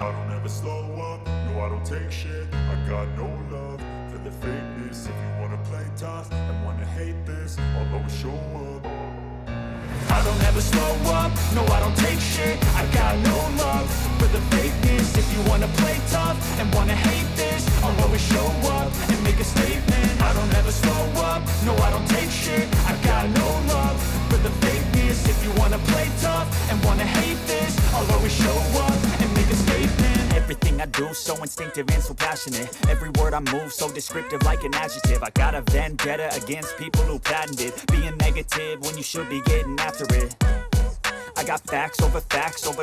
I don't ever slow up, no I don't take shit. I got no love for the fakeness. If you wanna play tough and wanna hate this, I'll always show up. I don't ever slow up, no I don't take shit. I got no love for the fakeness. If you wanna play tough and wanna hate this, I'll always show up and make a statement. I don't ever slow up, no I don't take shit. I got no love for the fakeness. If you wanna play tough and wanna hate this, I'll always show up and make a statement. Everything I do so instinctive and so passionate. Every word I move so descriptive like an adjective. I got a vendetta against people who patented being negative when you should be getting after it. I got facts over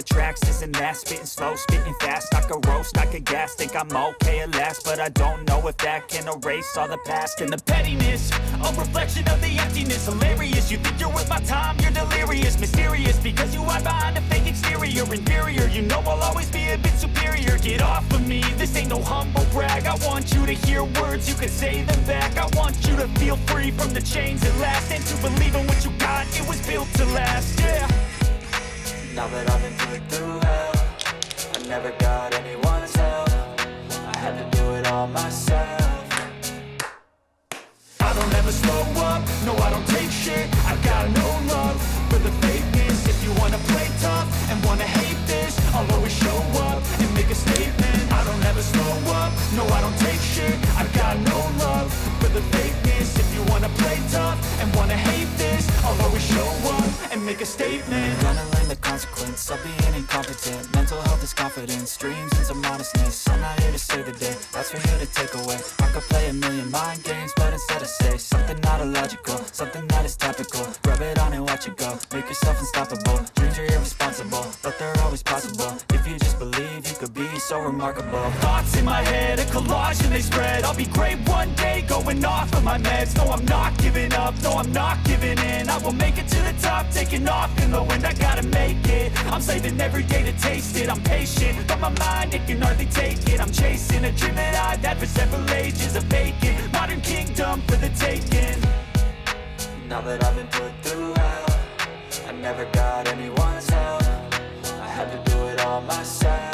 tracks, this and that. Spitting slow, spitting fast, I could roast, I could gas. Think I'm okay at last, but I don't know if that can erase all the past. And the pettiness, a reflection of the emptiness. Hilarious, you think you're worth my time, you're delirious. Mysterious, because you hide behind a fake exterior. Inferior, you know I'll always be a bit superior. Get off of me, this ain't no humble brag. I want you to hear words, you can say them back. I want you to feel free from the chains that last, and to believe in what you got, it was built to last, yeah. Now that I've been put through hell, I never got anyone's help. I had to do it all myself. I don't ever slow up, no I don't take shit. I got no love for the fakeness. If you wanna play tough and wanna hate this, I'll always show up and make a statement. I don't ever slow up, no I don't take shit. I got no love for the fakeness. If you wanna play tough and wanna hate this, I'll always show up and make a statement. Gonna learn the consequence of being incompetent. Mental health is confidence, dreams and some modestness. I'm not here to save the day, that's for you to take away. I could play a million mind games, but instead I say something not illogical, something that is topical. Rub it on and watch it go, make yourself unstoppable. Dreams are irresponsible, but they're always possible. If you just believe, you could be so remarkable. Thoughts in my head, a collage and they spread. I'll be great one day, going off of my meds. No, I'm not giving up, no, I'm not giving in. I will make it to the top, taking off in the wind. I gotta make it, I'm saving every day to taste it. I'm patient, but my mind, it can hardly take it. I'm chasing a dream that I've had for several ages. A vacant, modern kingdom for the taking. Now that I've been put through hell, I never got anyone's help. I had to do it all myself.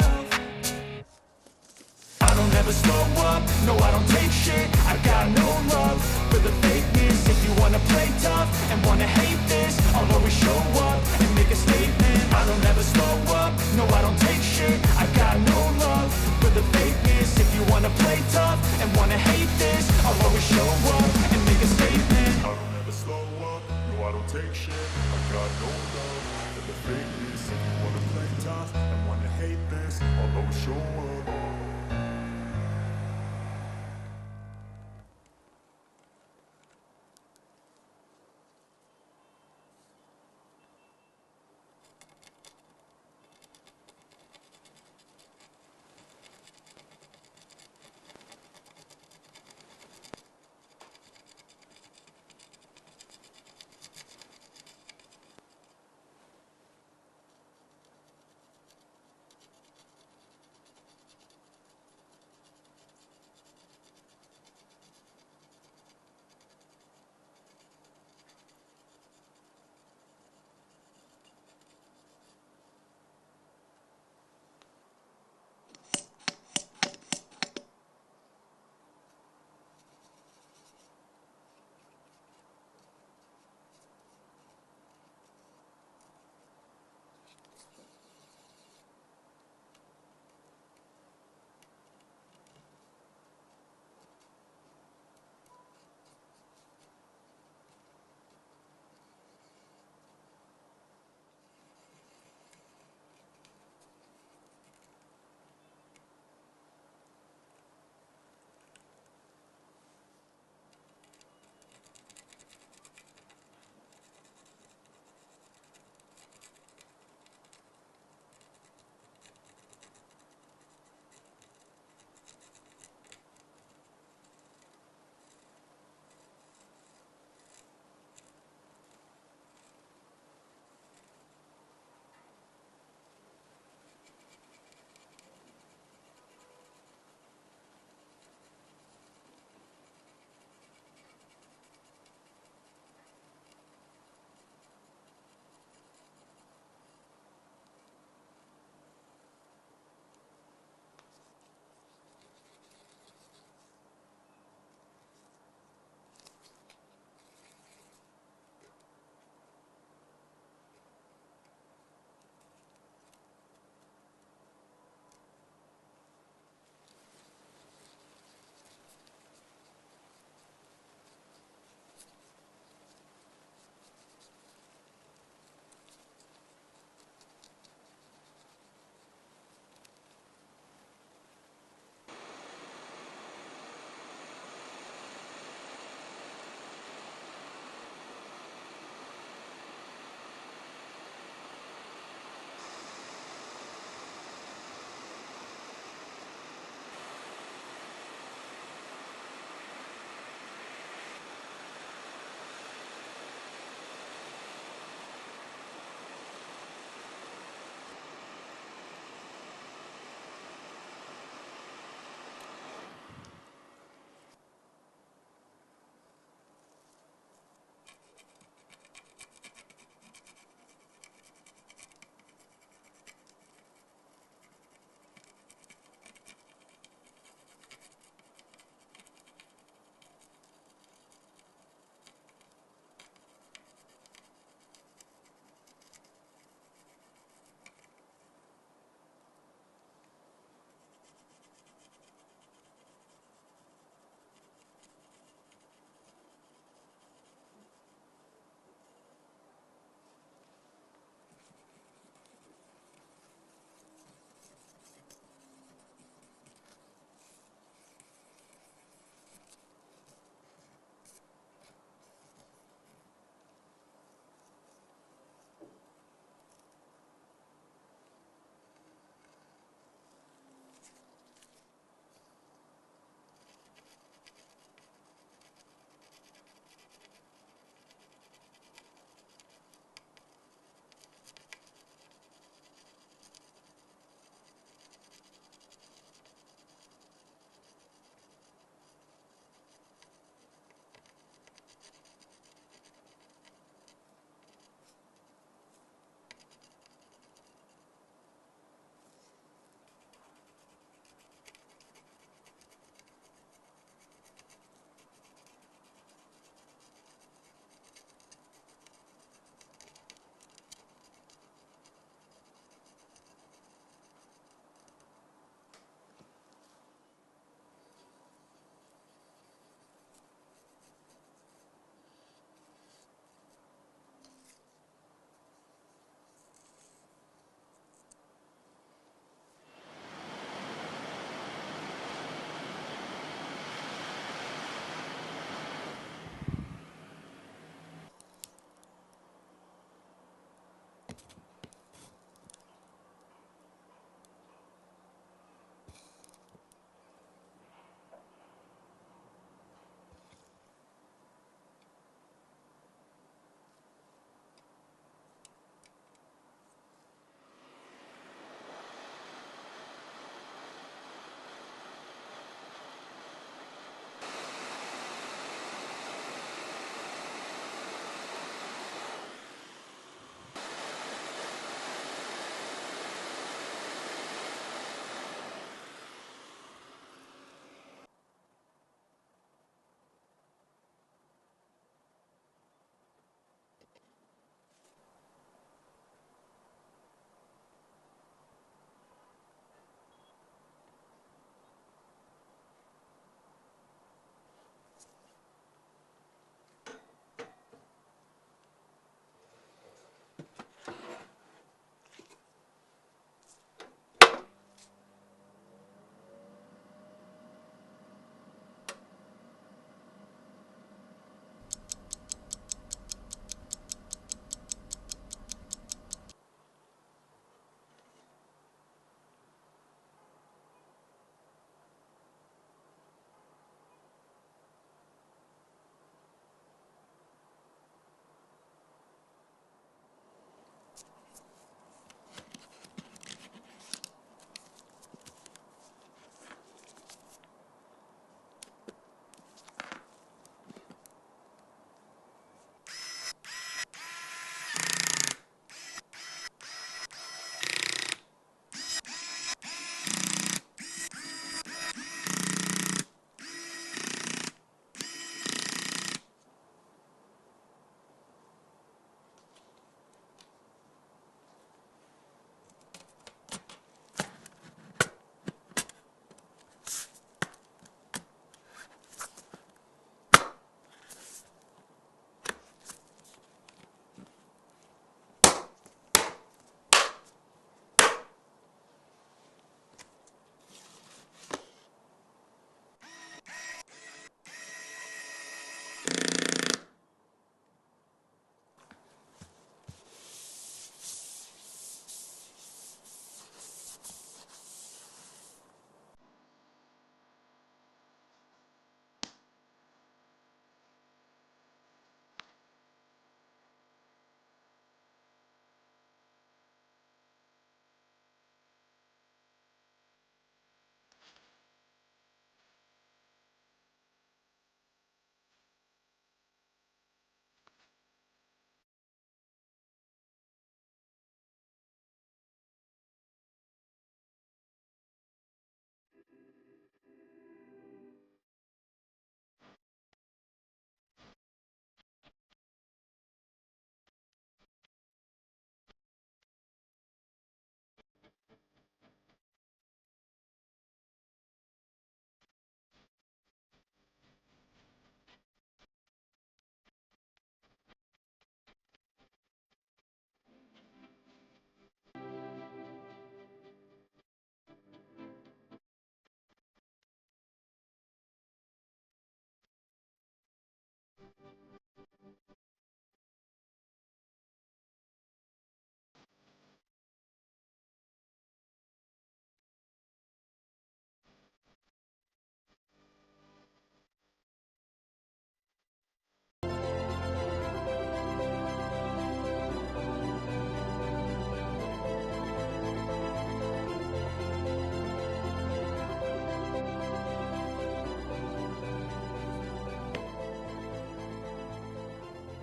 I don't ever slow up, no I don't take shit. I got no love for the fakeness. If you wanna play tough and wanna hate this, I'll always show up and make a statement. I don't ever slow up, no I don't take shit. I got no love for the fakeness. If you wanna play tough and wanna hate this, I'll always show up and make a statement. I don't ever slow up, no I don't take shit. I got no love for the fakeness. If you wanna play tough and wanna hate this, I'll always show up